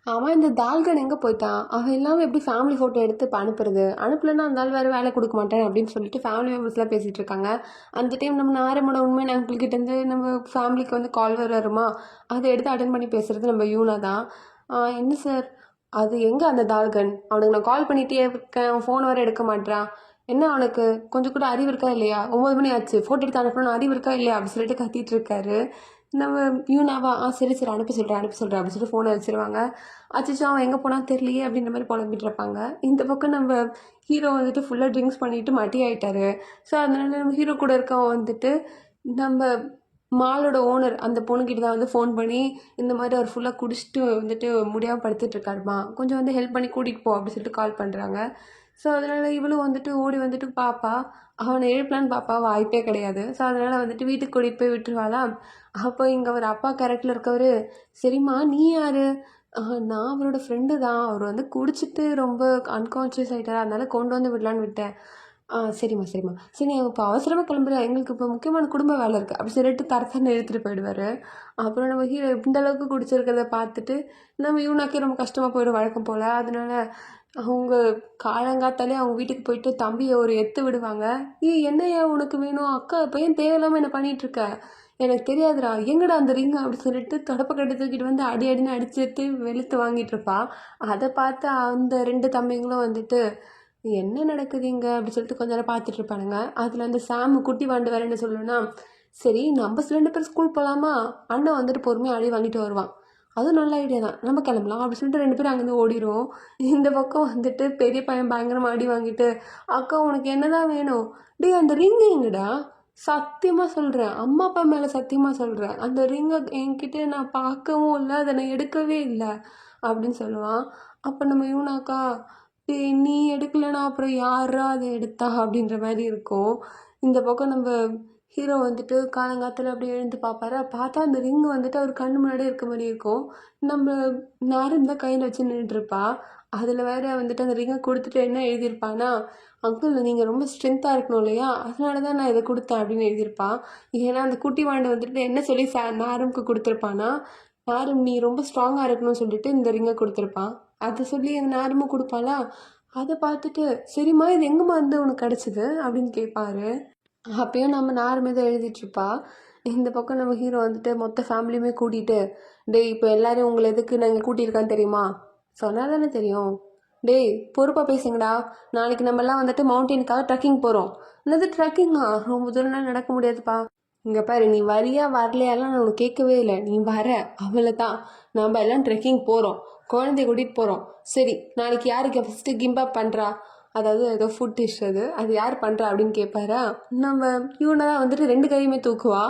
அவன் இந்த தால்கன் எங்கே போயிட்டான், அவன் இல்லாமல் எப்படி ஃபேமிலி ஃபோட்டோ எடுத்து இப்போ அனுப்புறது, அனுப்பலைன்னா அந்த ஆள் வேறு வேலை கொடுக்க மாட்டேன் அப்படின்னு சொல்லிட்டு ஃபேமிலி மெம்பர்ஸ்லாம் பேசிகிட்டு இருக்காங்க. அந்த டைம் நம்ம நாரமோட உண்மையான அங்கிள்கிட்டேருந்து நம்ம ஃபேமிலிக்கு வந்து கால் வருமா, அதை எடுத்து அட்டன் பண்ணி பேசுகிறது நம்ம யூனா தான். என்ன சார், அது எங்கே அந்த தால்கன், அவனுக்கு நான் கால் பண்ணிகிட்டே இருக்கேன், அவன் ஃபோன் வர எடுக்க மாட்டான், என்ன அவனுக்கு கொஞ்சம் கூட அறிவு இருக்கா இல்லையா, 9 மணி ஆச்சு ஃபோட்டோ எடுத்து அனுப்பணும்னு அறிவு இருக்கா இல்லையா அப்படி சொல்லிட்டு கத்திட்டு இருக்காரு. நம்ம யூனாவா சரி சரி அனுப்ப சொல்கிறேன் அப்படின்னு சொல்லிட்டு ஃபோனை வச்சுருவாங்க. அச்சச்சோ அவன் எங்கே போனால் தெரியலையே அப்படின்ற மாதிரி புலம்பிட்டு இருப்பாங்க. இந்த பக்கம் நம்ம ஹீரோ வந்துட்டு ஃபுல்லாக ட்ரிங்க்ஸ் பண்ணிவிட்டு மட்டி ஆகிட்டாரு. ஸோ அதனால நம்ம ஹீரோ கூட இருக்கவன் வந்துட்டு நம்ம மாலோட ஓனர் அந்த பொண்ணுக்கிட்ட தான் வந்து ஃபோன் பண்ணி இந்த மாதிரி அவர் ஃபுல்லாக குடிச்சிட்டு வந்துட்டு முடியாமல் படுத்துட்ருக்காருமா, கொஞ்சம் வந்து ஹெல்ப் பண்ணி கூட்டிகிட்டு போ அப்படின்னு சொல்லிட்டு கால் பண்ணுறாங்க. ஸோ அதனால் இவளும் வந்துட்டு ஓடி வந்துட்டு பாப்பா, அவனை எழுப்பலான்னு பாப்பா, வாய்ப்பே கிடையாது. ஸோ அதனால் வந்துட்டு வீட்டுக்கு கூட்டிகிட்டு போய் விட்டுருவாளா. அப்போ இங்கே அவர் அப்பா கேரக்டரில் இருக்கவர், சரிம்மா நீ யார், நான் அவரோட ஃப்ரெண்டு தான், அவர் வந்து குடிச்சிட்டு ரொம்ப அன்கான்ஷியஸ் ஆகிட்டார், அதனால கொண்டு வந்து விடலான்னு விட்டேன். சரிம்மா சரிம்மா, சரி நீ இப்போ அவசரமாக கிளம்புற, எங்களுக்கு இப்போ முக்கியமான குடும்ப வேலை இருக்குது அப்படி சொல்லிட்டு தரத்தன்னு எடுத்துகிட்டு போயிடுவார். அப்புறம் நம்ம ஹீரோ இந்த அளவுக்கு குடிச்சிருக்கிறத பார்த்துட்டு நம்ம யூனாக்கே ரொம்ப கஷ்டமாக போயிடும் வழக்கம் போல். அதனால அவங்க காலங்காத்தாலே அவங்க வீட்டுக்கு போயிட்டு தம்பியை ஒரு எத்து விடுவாங்க. என்னையா உனக்கு வேணும், அக்கா இப்போ ஏன் தேவையில்லாமல் என்ன பண்ணிகிட்ருக்க, எனக்கு தெரியாதுடா, எங்கடா அந்த ரிங் அப்படி சொல்லிட்டு தொடப்பக்கட்டை தூக்கிட்டு வந்து அடி அடின்னு அடிச்சுட்டு வெளுத்து வாங்கிட்டு அதை பார்த்து அந்த 2 தம்பிங்களும் வந்துட்டு என்ன நடக்குது இங்கே அப்படி சொல்லிட்டு கொஞ்ச நேரம் பார்த்துட்டு இருப்பானுங்க. அதில் அந்த சாமு குட்டி வாண்டு வேறு என்ன சொல்லணும்னா, சரி நம்ம 2 பேர் ஸ்கூல் போகலாமா, அண்ணன் வந்துட்டு பொறுமையாக அடி வாங்கிட்டு வருவான், அதுவும் நல்ல ஐடியா தான், நம்ம கிளம்பலாம் அப்படி சொல்லிட்டு 2 பேரும் அங்கேருந்து ஓடிடும். இந்த பக்கம் வந்துட்டு பெரிய பையன் பயங்கரமாக அடி வாங்கிட்டு, அக்கா உனக்கு என்ன தான் வேணும், அந்த ரிங் எங்கடா, சத்தியமாக சொல்கிறேன், அம்மா அப்பா மேலே சத்தியமாக சொல்கிறேன், அந்த ரிங்கை என்கிட்ட நான் பார்க்கவும் இல்லை, அதை நான் எடுக்கவே இல்லை அப்படின்னு சொல்லுவான். அப்போ நம்ம யூனாக்கா, நீ எடுக்கலைன்னா அப்புறம் யாரா அதை எடுத்தா அப்படின்ற மாதிரி இருக்கும். இந்த பக்கம் நம்ம ஹீரோ வந்துட்டு காலங்காத்தில் அப்படியே எழுந்து பார்ப்பாரு. பார்த்தா அந்த ரிங் வந்துட்டு அவர் கண்ணு முன்னாடியே இருக்க மாதிரி இருக்கும். நம்ம நாரும் தான் கையில் வச்சு நின்றுட்டுருப்பா. அதில் வேறு வந்துட்டு அந்த ரிங்கை கொடுத்துட்டு என்ன எழுதியிருப்பான்னா, அங்கிள் நீங்கள் ரொம்ப ஸ்ட்ரென்த்தாக இருக்கணும் இல்லையா, அதனால தான் நான் இதை கொடுத்தேன் அப்படின்னு எழுதியிருப்பான். ஏன்னா அந்த குட்டி வாண்டு வந்துட்டு என்ன சொல்லி நாரும்க்கு கொடுத்துருப்பான்னா, நாரும் நீ ரொம்ப ஸ்ட்ராங்காக இருக்கணும்னு சொல்லிட்டு இந்த ரிங்கை கொடுத்துருப்பான். அதை சொல்லி அந்த நாருமும் கொடுப்பாளா. அதை பார்த்துட்டு சரிம்மா இது எங்கேம்மா வந்து உனக்கு கிடச்சிது அப்படின்னு கேட்பாரு. அப்பயும் நம்ம நார்மே தான் எழுதிட்டுருப்பா. இந்த பக்கம் நம்ம ஹீரோ வந்துட்டு மொத்த ஃபேமிலியுமே கூட்டிகிட்டு, டேய் இப்போ எல்லோரும் உங்களை எதுக்கு நாங்கள் கூட்டியிருக்கான்னு தெரியுமா, சொன்னால் தானே தெரியும், டேய் பொறுப்பாக பேசுங்கடா, நாளைக்கு நம்மலாம் வந்துட்டு மவுண்டெயினுக்காக ட்ரெக்கிங் போகிறோம். என்னது ட்ரெக்கிங்கா, ரொம்ப தூரம்லாம் நடக்க முடியாதுப்பா, இங்கே பாரு நீ வரியா வரலையாலாம் நான் உனக்கு கேட்கவே இல்லை, நீ வர அவ்வளோ தான், நம்ம எல்லாம் ட்ரெக்கிங் போகிறோம், குழந்தைய கூட்டிகிட்டு போகிறோம், சரி நாளைக்கு யாருக்கு ஃபஸ்ட்டு கிம்பப் பண்ணுறா, அதாவது ஏதோ ஃபுட் டிஷ் அது யார் பண்ணுறா அப்படின்னு கேட்பாரா. நம்ம இவனை தான் வந்துட்டு 2 கையுமே தூக்குவா.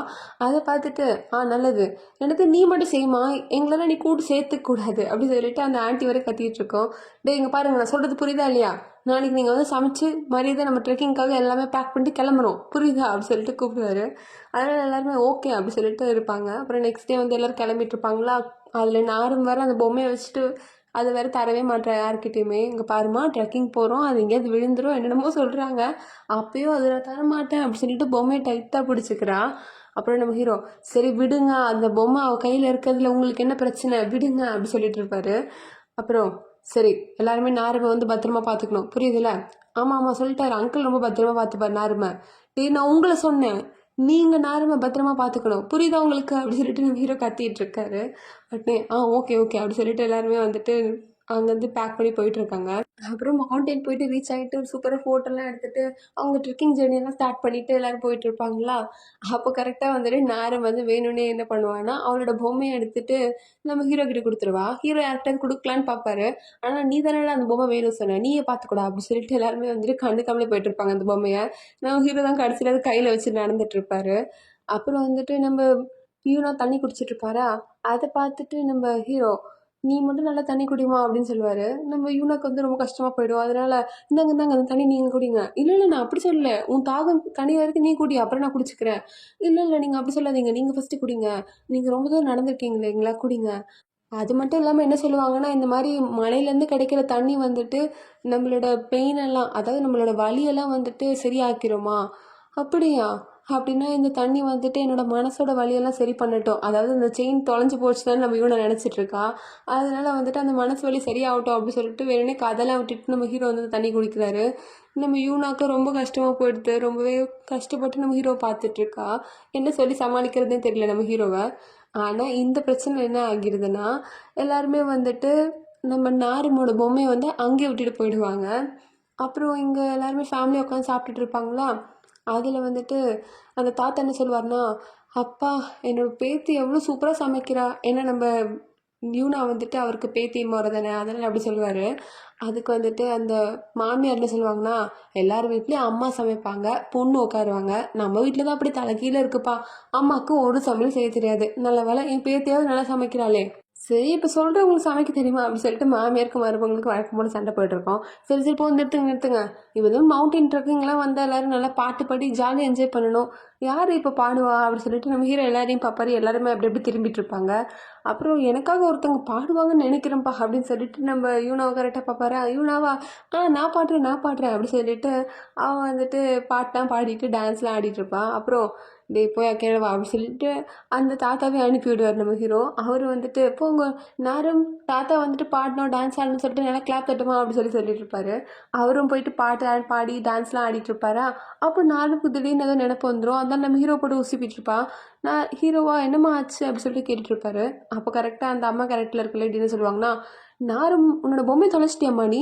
அதை பார்த்துட்டு நல்லது, எனக்கு நீ மட்டும் செய்யுமா, எங்களெல்லாம் நீ கூட்டு சேர்த்துக்கூடாது அப்படி சொல்லிட்டு அந்த ஆண்டி வரை கத்திகிட்டு இருக்கோம். டே இங்கே பாருங்க நான் சொல்கிறது புரியுதா இல்லையா, நாளைக்கு நீங்கள் வந்து சமைச்சு மரியாதை நம்ம ட்ரெக்கிங்காக எல்லாமே பேக் பண்ணிட்டு கிளம்புறோம் புரியுதா அப்படி சொல்லிட்டு கூப்பிடுவாரு. அதனால் எல்லாருமே ஓகே அப்படி சொல்லிட்டு இருப்பாங்க. அப்புறம் நெக்ஸ்ட் டே வந்து எல்லோரும் கிளம்பிட்டு இருப்பாங்களா, அதில் நாரும் வேறு அந்த பொம்மையை வச்சுட்டு அது வேறு தரவே மாட்டேன் யார்கிட்டையுமே. இங்கே பாருமா ட்ரெக்கிங் போகிறோம், அது எங்கேயாவது விழுந்துரும் என்னென்னமோ சொல்கிறாங்க. அப்பயும் அது நான் தரமாட்டேன் அப்படி சொல்லிட்டு பொம்மையை டைட்டாக பிடிச்சிக்கிறா. அப்புறம் நம்ம ஹீரோ, சரி விடுங்க, அந்த பொம்மை அவள் கையில் இருக்கிறதுல உங்களுக்கு என்ன பிரச்சனை, விடுங்க அப்படி சொல்லிட்டு இருப்பாரு. அப்புறம் சரி எல்லாருமே நாருமை வந்து பத்திரமா பார்த்துக்கணும், புரியுதுல்ல? ஆமாம் ஆமாம் சொல்லிட்டாரு, அங்கிள் ரொம்ப பத்திரமா பார்த்துப்பார் நாருமை. டேய் நான் உங்களை சொன்னேன், நீங்கள் நாருமை பத்திரமா பார்த்துக்கணும், புரியுதா உங்களுக்கு அப்படி சொல்லிட்டு நம்ம ஹீரோ கத்திட்டு இருக்காரு. பட்னே ஓகே ஓகே அப்படி சொல்லிட்டு எல்லாருமே வந்துட்டு அங்கேருந்து பேக் பண்ணி போயிட்டுருக்காங்க. அப்புறம் மவுண்டைன் போயிட்டு ரீச் ஆகிட்டு சூப்பராக ஃபோட்டோலாம் எடுத்துகிட்டு அவங்க ட்ரெக்கிங் ஜேர்னியெல்லாம் ஸ்டார்ட் பண்ணிவிட்டு எல்லோரும் போயிட்டுருப்பாங்களா. அப்போ கரெக்டாக வந்துட்டு நேரம் வந்து வேணும்னே என்ன பண்ணுவான்னா அவளோட பொம்மையை எடுத்துகிட்டு நம்ம ஹீரோ கிட்ட கொடுத்துருவா. ஹீரோ யார்கிட்ட கொடுக்கலான்னு பார்ப்பாரு. ஆனால் நீ தானே அந்த பொம்மை வேணும் சொன்ன, நீயே பார்த்துக்கூடா அப்படி சொல்லிட்டு எல்லாருமே வந்துட்டு கண்டுக்காமலே போயிட்டுருப்பாங்க அந்த பொம்மையை. நம்ம ஹீரோ தான் கடைசியில் அது கையில் வச்சு நடந்துட்டுருப்பாரு. அப்புறம் வந்துட்டு நம்ம ஹீரோ தண்ணி குடிச்சிட்ருப்பாரா, அதை பார்த்துட்டு நம்ம ஹீரோ, நீ மட்டும் நல்லா தண்ணி குடிமா அப்படின்னு சொல்லுவார். நம்ம யூனாக்கு வந்து ரொம்ப கஷ்டமாக போயிடும். அதனால் இந்தாங்க இந்தாங்க அந்த தண்ணி நீங்கள் குடிங்க. இல்லை இல்லை நான் அப்படி சொல்லலை, உன் தாகம் தண்ணி வரைக்கும் நீ குடி அப்புறம் நான் குடிச்சிக்கிறேன். இல்லை இல்லை நீங்கள் அப்படி சொல்லாதீங்க, நீங்கள் ஃபஸ்ட்டு குடிங்க, நீங்கள் ரொம்ப தூரம் நடந்திருக்கீங்க இல்லைங்களா, குடிங்க. அது மட்டும் இல்லாமல் என்ன சொல்லுவாங்கன்னா, இந்த மாதிரி மலையிலேருந்து கிடைக்கிற தண்ணி வந்துட்டு நம்மளோட பெயின் எல்லாம், அதாவது நம்மளோட வலியெல்லாம் வந்துட்டு சரியாக்கிருமா. அப்படியா? அப்படின்னா இந்த தண்ணி வந்துட்டு என்னோட மனசோட வலியெல்லாம் சரி பண்ணட்டும், அதாவது இந்த செயின் தொலைஞ்சு போச்சுன்னு நம்ம இவனை நினச்சிட்ருக்கா. அதனால வந்துட்டு அந்த மனசு வலி சரியாகட்டும் அப்படின்னு சொல்லிட்டு வேணுனே கதெல்லாம் விட்டுட்டு நம்ம ஹீரோ வந்து தண்ணி குடிக்கிறாரு. நம்ம யூனாக்கு ரொம்ப கஷ்டமாக போயிடுது, ரொம்பவே கஷ்டப்பட்டு நம்ம ஹீரோ பார்த்துட்ருக்கா. என்ன சொல்லி சமாளிக்கிறதுனே தெரியல நம்ம ஹீரோவை. ஆனால் இந்த பிரச்சனை என்ன ஆகிடுதுன்னா, எல்லாருமே வந்துட்டு நம்ம நாருமோட பொம்மையை வந்து அங்கேயே விட்டுட்டு போயிடுவாங்க. அப்புறம் இங்கே எல்லாருமே ஃபேமிலியாக உட்காந்து சாப்பிட்டுட்டு இருப்பாங்களா. அதில் வந்துட்டு அந்த தாத்தா என்ன சொல்லுவார்னா, அப்பா என்னோடய பேத்தி எவ்வளோ சூப்பராக சமைக்கிறா. ஏன்னா நம்ம யூனா வந்துட்டு அவருக்கு பேத்தி முறை தானே, அதனால் அப்படி சொல்லுவார். அதுக்கு வந்துட்டு அந்த மாமியார் என்ன சொல்லுவாங்கன்னா, எல்லார் வீட்லேயும் அம்மா சமைப்பாங்க, பொண்ணு உட்காருவாங்க, நம்ம வீட்டில் தான் அப்படி தலை கீழே இருக்குப்பா, அம்மாவுக்கு ஒரு சமையல் செய்ய தெரியாது, நல்ல வேலை என் பேத்தியாவது நல்லா சமைக்கிறாளே. சரி இப்போ சொல்கிறவங்களுக்கு சமைக்க தெரியுமா அப்படி சொல்லிட்டு மாமியாருக்கு மருமகளுக்கு வழக்கம் போல் சண்டை போயிட்டுருக்கோம். சரி சரி போய் நிறுத்துங்க, இப்போ வந்து மவுண்டைன் ட்ரெக்கிங்லாம் வந்தால் எல்லோரும் நல்லா பாட்டு பாடி ஜாலியாக என்ஜாய் பண்ணணும். யார் இப்போ பாடுவா அப்படின்னு சொல்லிட்டு நம்ம ஹீரோ எல்லாரையும் பார்ப்பாரு. எல்லாருமே அப்படி அப்படி திரும்பிட்டு இருப்பாங்க. அப்புறம் எனக்காக ஒருத்தவங்க பாடுவாங்கன்னு நினைக்கிறேன்ப்பா அப்படின்னு சொல்லிட்டு நம்ம யூனாவை கரெக்டாக பார்ப்பாரு. யூனாவா, நான் பாடுறேன் அப்படி சொல்லிட்டு அவன் வந்துட்டு பாட்டெலாம் பாடிட்டு டான்ஸ்லாம் ஆடிட்டு இருப்பான். அப்புறம் டேய் போய் கேளவா அப்படின்னு சொல்லிட்டு அந்த தாத்தாவே அனுப்பி விடுவார் நம்ம ஹீரோ. அவர் வந்துட்டு போங்க நேரம் தாத்தா வந்துட்டு பாடணும் டான்ஸ் ஆடணும்னு சொல்லிட்டு நல்லா கிளாப் தட்டுமா அப்படின்னு சொல்லிட்டு இருப்பாரு. அவரும் போயிட்டு பாட்டு பாடி டான்ஸ்லாம் ஆடிட்டு இருப்பாரா. அப்போ நானுக்கு திடீர்னு ஏதோ நினப்பு வந்துடும். அதான் நம்ம ஹீரோ போட்டு ஊசிப்பிட்டு இருப்பான். நான் ஹீரோவா என்னம்மா ஆச்சு அப்படி சொல்லிட்டு கேட்டுட்டு இருப்பாரு. அப்போ கரெக்டாக அந்த அம்மா கேரக்டரில் இருக்க லேடி என்ன சொல்லுவாங்கன்னா, நாரும் உன்னோட பொம்மை தொலைச்சிட்டியாம்மா நீ,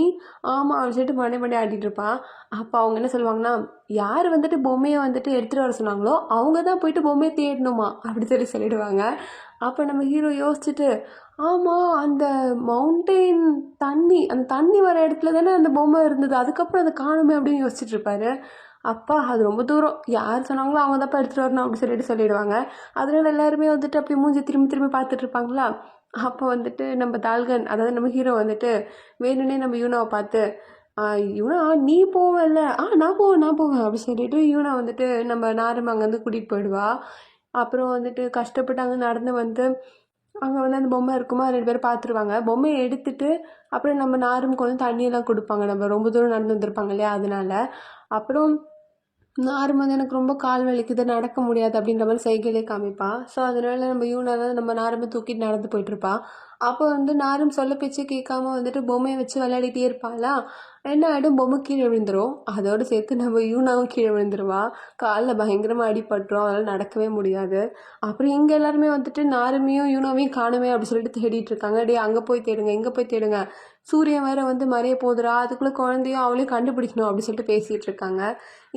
ஆமாம் அப்படின்னு சொல்லிட்டு மண்டே ஆடிட்டு இருப்பான். அப்போ அவங்க என்ன சொல்லுவாங்கன்னா, யார் வந்துட்டு பொம்மையை வந்துட்டு எடுத்துகிட்டு வர சொன்னாங்களோ அவங்க தான் போயிட்டு பொம்மையை தேடணுமா அப்படி சொல்லிடுவாங்க. அப்போ நம்ம ஹீரோ யோசிச்சுட்டு, ஆமாம் அந்த மவுண்டெயின் தண்ணி, அந்த தண்ணி வர இடத்துல தானே அந்த பொம்மை இருந்தது, அதுக்கப்புறம் அதை காணுமே அப்படின்னு யோசிச்சுட்டு இருப்பாரு. அப்பா அது ரொம்ப தூரம், யார் சொன்னாங்களோ அவங்க தான் எடுத்துகிட்டு வரணும் அப்படின்னு சொல்லிடுவாங்க. அதனால எல்லாருமே வந்துட்டு அப்படி மூஞ்சி திரும்பி திரும்பி பார்த்துட்டு இருப்பாங்களா. அப்போ வந்துட்டு நம்ம தால்கன், அதாவது நம்ம ஹீரோ வந்துட்டு வேணும்னே நம்ம யூனாவை பார்த்து, யூனா நீ போவல்ல, நான் போவேன் அப்படி சொல்லிட்டு யூனா வந்துட்டு நம்ம நாரும் அங்கேருந்து கூட்டிகிட்டு போயிடுவா. அப்புறம் வந்துட்டு கஷ்டப்பட்டு அங்கே நடந்து வந்து அங்கே வந்து அந்த பொம்மை இருக்குமா 2 பேரும் பார்த்துருவாங்க. பொம்மையை எடுத்துட்டு அப்புறம் நம்ம நாருமுக்கு வந்து தண்ணியெல்லாம் கொடுப்பாங்க, நம்ம ரொம்ப தூரம் நடந்து வந்திருப்பாங்க இல்லையா அதனால. அப்புறம் நாரும் வந்து எனக்கு ரொம்ப கால் வலிக்குது நடக்க முடியாது அப்படின்ற மாதிரி சைக்கிளே காமிப்பான். ஸோ அதனால நம்ம யூனா தான் நம்ம நாருமை தூக்கிட்டு நடந்து போயிட்டுருப்பா. அப்போ வந்து நாரும் சொல்ல பேச்சு கேட்காம வந்துட்டு பொம்மையை வச்சு விளையாடிட்டே இருப்பாளா. என்ன ஆகிடும், பொம்மை கீழே விழுந்துடும். அதோடு சேர்த்து நம்ம யூனாவும் கீழே விழுந்துருவா. காலில் பயங்கரமாக அடிபட்டுரும், அதனால் நடக்கவே முடியாது. அப்புறம் இங்கே எல்லாருமே வந்துட்டு நாருமையும் யூனாவையும் காணுமே அப்படி சொல்லிட்டு தேடிட்டு இருக்காங்க. டே அங்கே போய் தேடுங்க, இங்கே போய் தேடுங்க, சூரியன் வேறு வந்து மறைய போதுரா, அதுக்குள்ளே குழந்தையும் அவளையும் கண்டுபிடிக்கணும் அப்படி சொல்லிட்டு பேசிகிட்டு இருக்காங்க.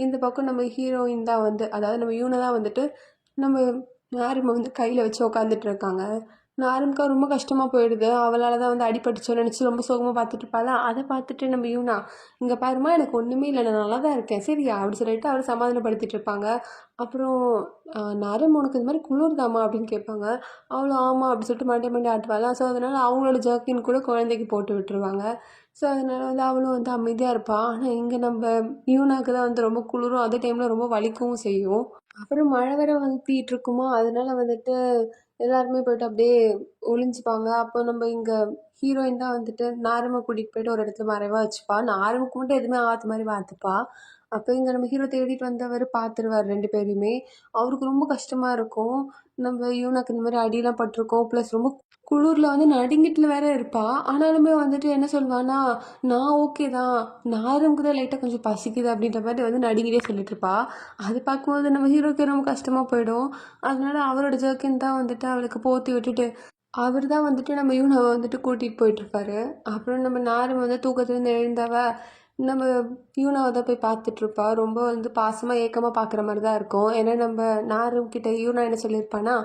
இந்த பக்கம் நம்ம ஹீரோயின் தான் வந்து, அதாவது நம்ம யூனை தான் வந்துட்டு நம்ம நாருமை வந்து கையில் வச்சு உட்காந்துட்டு இருக்காங்க. நாருமுக்கா ரொம்ப கஷ்டமாக போயிடுது, அவளால் தான் வந்து அடிபட்டுச்சோன்னு நினச்சி ரொம்ப சோகமாக பார்த்துட்டு இருப்பாளா. அதை பார்த்துட்டு நம்ம யூனா, இங்கே பாருமா எனக்கு ஒன்றுமே இல்லை, நான் நல்லா தான் இருக்கேன் சரியா அப்படி சொல்லிட்டு அவரை சமாதானப்படுத்திட்டு இருப்பாங்க. அப்புறம் நாரும் உனக்கு இது மாதிரி குளிர்தாம்மா அப்படின்னு கேட்பாங்க. அவளும் ஆமாம் அப்படி சொல்லிட்டு மண்டே ஆட்டுவாளா. ஸோ அதனால் அவங்களோட ஜர்க்கின் கூட குழந்தைக்கு போட்டு விட்டுருவாங்க. ஸோ அதனால் வந்து அவளும் வந்து அமைதியாக இருப்பாள். ஆனால் இங்கே நம்ம யூனாக்கு தான் வந்து ரொம்ப குளிரும், அதே டைமில் ரொம்ப வலிக்கவும் செய்யும். அப்புறம் மழை வேற வந்துட்டு இருக்குமா, அதனால வந்துட்டு எல்லாருமே போய்ட்டு அப்படியே ஒளிஞ்சுப்பாங்க. அப்போ நம்ம இங்கே ஹீரோயின் தான் வந்துட்டு நாரம கூட்டிகிட்டு போயிட்டு ஒரு இடத்துல மறைவாக வச்சுப்பா. நாரமுக்கு மட்டும் எதுவுமே ஆகாத மாதிரி பார்த்துப்பா. அப்போ இங்கே நம்ம ஹீரோ தேடிட்டு வந்தவர் பார்த்துருவார் 2 பேரையுமே. அவருக்கு ரொம்ப கஷ்டமாக இருக்கும். நம்ம யூனாக்கு இந்த மாதிரி அடிலாம் பட்டிருக்கோம். ப்ளஸ் ரொம்ப குளிரில் வந்து நடுங்கிட்டுல வேற இருப்பா. ஆனாலுமே வந்துட்டு என்ன சொல்வான்னா, நான் ஓகே தான். நாரமுக்கு தான் லைட்டாக கொஞ்சம் பசிக்குது அப்படின்ற மாதிரி வந்து நடுங்கிட்டே சொல்லிட்டு இருப்பா. அது பார்க்கும்போது நம்ம ஹீரோக்கு ரொம்ப கஷ்டமாக போயிடும். அதனால அவரோட ஜர்க்கின் தான் வந்துட்டு அவளுக்கு போத்தி விட்டுட்டு அவர் தான் வந்துட்டு நம்ம யூனாவை வந்துட்டு கூட்டிகிட்டு போயிட்டுருப்பாரு. அப்புறம் நம்ம நாரும் வந்து தூக்கத்துலேருந்து எழுந்தவ நம்ம யூனாவை தான் போய் பார்த்துட்ருப்பா. ரொம்ப வந்து பாசமாக ஏக்கமாக பார்க்குற மாதிரி தான் இருக்கும். ஏன்னா நம்ம நாரும் கிட்ட யூனா என்ன சொல்லியிருப்பான்னா,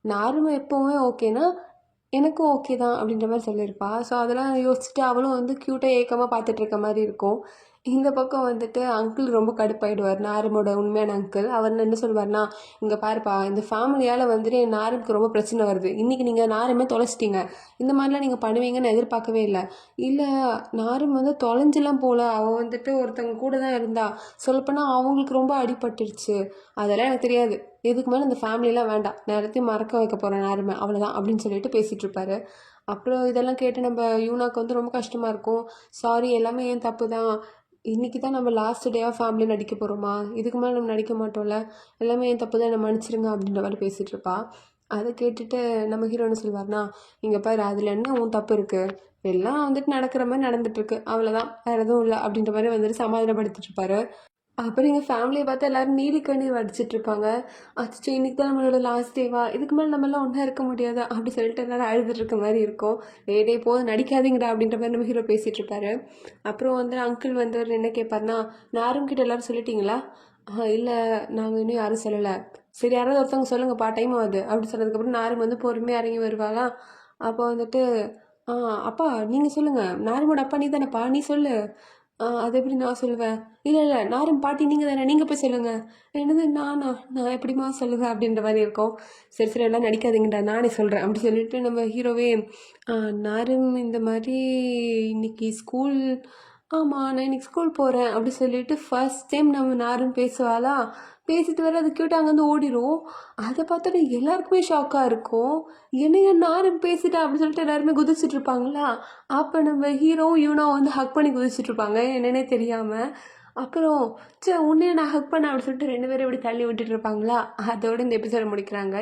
நாரும் எப்போவுமே ஓகேனா எனக்கும் ஓகே தான் அப்படின்ற மாதிரி சொல்லியிருப்பா. ஸோ அதெல்லாம் யோசிச்சுட்டு அவளும் வந்து க்யூட்டாக ஏக்கமாக பார்த்துட்ருக்க மாதிரி இருக்கும். இந்த பக்கம் வந்துட்டு அங்கிள் ரொம்ப கடுப்பாயிடுவார். நாரமோட உண்மையான அங்கிள். அவர் என்ன சொல்வார்னா, இங்கே பாருப்பா இந்த ஃபேமிலியால் வந்துட்டு என் நாரமுக்கு ரொம்ப பிரச்சனை வருது. இன்றைக்கி நீங்கள் நாரமே தொலைச்சிட்டிங்க. இந்த மாதிரிலாம் நீங்கள் பண்ணுவீங்கன்னு எதிர்பார்க்கவே இல்லை. இல்லை நாரும் வந்து தொலைஞ்செல்லாம் போகல. அவள் வந்துட்டு ஒருத்தவங்க கூட தான் இருந்தா. சொல்லப்போனால் அவங்களுக்கு ரொம்ப அடிபட்டுருச்சு. அதெல்லாம் எனக்கு தெரியாது. இதுக்கு மேலே இந்த ஃபேமிலிலாம் வேண்டாம். நான் எல்லாத்தையும் மறக்க வைக்க போகிறேன் நாருமை அவ்வளோதான் அப்படின்னு சொல்லிட்டு பேசிகிட்டு இருப்பாரு. அப்புறம் இதெல்லாம் கேட்டு நம்ம யூனாக்கு வந்து ரொம்ப கஷ்டமாக இருக்கும். சாரி எல்லாமே ஏன் தப்பு தான். இன்றைக்கி தான் நம்ம லாஸ்ட் டே ஆஃப் ஃபேமிலி நடிக்க போகிறோமா, இதுக்கு மேலே நம்ம நடிக்க மாட்டோம்ல, எல்லாமே என் தப்பு தான் என்னை மன்னிச்சிருங்க அப்படின்ற மாதிரி பேசிகிட்டு இருப்பா. அதை கேட்டுட்டு நம்ம ஹீரோ என்ன சொல்வார்னா, இங்கே பாரு அதில் என்ன உன் தப்பு இருக்குது, எல்லாம் வந்துட்டு நடக்கிற மாதிரி நடந்துட்டுருக்கு அவ்வளோதான், வேறு எதுவும் இல்லை அப்படின்ற மாதிரி வந்துட்டு சமாதானப்படுத்திட்டு இருப்பாரு. அப்புறம் எங்கள் ஃபேமிலியை பார்த்து எல்லோரும் நீலி கண்ணீர் வடிச்சிட்ருப்பாங்க. அச்சோ இன்றைக்கி தான் நம்மளோட லாஸ்ட் டேவா, இதுக்கு மேலே நம்மளாம் ஒன்றா இருக்க முடியாது அப்படி சொல்லிட்டு எல்லோரும் அழுதுட்டு இருக்க மாதிரி இருக்கும். டே போதும் நடிக்காதீங்கடா அப்படின்ற மாதிரி நம்ம ஹீரோ பேசிகிட்டு இருப்பாரு. அப்புறம் வந்து அங்கிள் வந்து என்ன கேட்பார்னா, நாரும் கிட்ட எல்லோரும் சொல்லிட்டீங்களா? இல்லை நாங்கள் இன்னும் யாரும் சொல்லலை. சரி யாராவது ஒருத்தவங்க சொல்லுங்கப்பா டைம் ஆகுது அப்படி சொன்னதுக்கப்புறம் நாரும் வந்து பொறுமையாக இறங்கி வருவாளா. அப்போ வந்துட்டு அப்பா நீங்கள் சொல்லுங்கள், நாருமோட அப்பா நீ தானேப்பா நீ சொல்லு. அது எப்படி நான் சொல்லுவேன்? இல்லை இல்லை நாரும் பாட்டி நீங்கள் தானே நீங்கள் போய் சொல்லுங்கள். என்னது நான் எப்படிம்மா சொல்லுவேன் அப்படின்ற மாதிரி இருக்கும். சரி சரி எல்லாம் நடிக்காதீங்கடா நானே சொல்கிறேன் அப்படி சொல்லிட்டு நம்ம ஹீரோவே நாரும் இந்த மாதிரி இன்னைக்கு ஸ்கூல் ஆமாம் நான் இன்னைக்கு ஸ்கூல் போகிறேன் அப்படி சொல்லிட்டு ஃபர்ஸ்ட் டைம் நம்ம நாரும் பேசுவாளா. பேசிட்டு வர அது கியூட்டாக அங்கேருந்து ஓடிடும். அதை பார்த்தோன்னே எல்லாருக்குமே ஷாக்காக இருக்கும். என்னைய நாரும் பேசிட்டா அப்படி சொல்லிட்டு எல்லாருமே குதிச்சுட்டு இருப்பாங்களா. அப்போ நம்ம ஹீரோவும் யூனாவும் வந்து ஹக் பண்ணி குதிச்சுட்டு இருப்பாங்க என்னன்னே தெரியாமல். அப்புறம் உன்னையே நான் ஹக் பண்ண அப்படி சொல்லிட்டு 2 பேரும் இப்படி தள்ளி விட்டுட்டு இருப்பாங்களா. அதோட இந்த எபிசோட முடிக்கிறாங்க.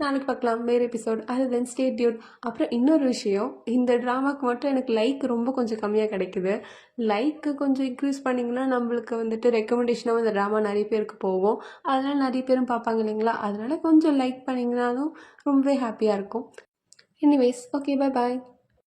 நாளைக்கு பார்க்கலாம் வேறு எபிசோட். அது தென் ஸ்டே டியூன். அப்புறம் இன்னொரு விஷயம், இந்த ட்ராமாவுக்கு மட்டும் எனக்கு லைக் ரொம்ப கொஞ்சம் கம்மியாக கிடைக்குது. லைக்கு கொஞ்சம் இன்க்ரீஸ் பண்ணிங்கன்னா நம்மளுக்கு வந்துட்டு ரெக்கமெண்டேஷனாகவும் இந்த ட்ராமா நிறைய பேருக்கு போகும். அதனால் நிறைய பேரும் பார்ப்பாங்க இல்லைங்களா. அதனால் கொஞ்சம் லைக் பண்ணிங்கனாலும் ரொம்பவே ஹாப்பியாக இருக்கும். Anyways okay bye bye.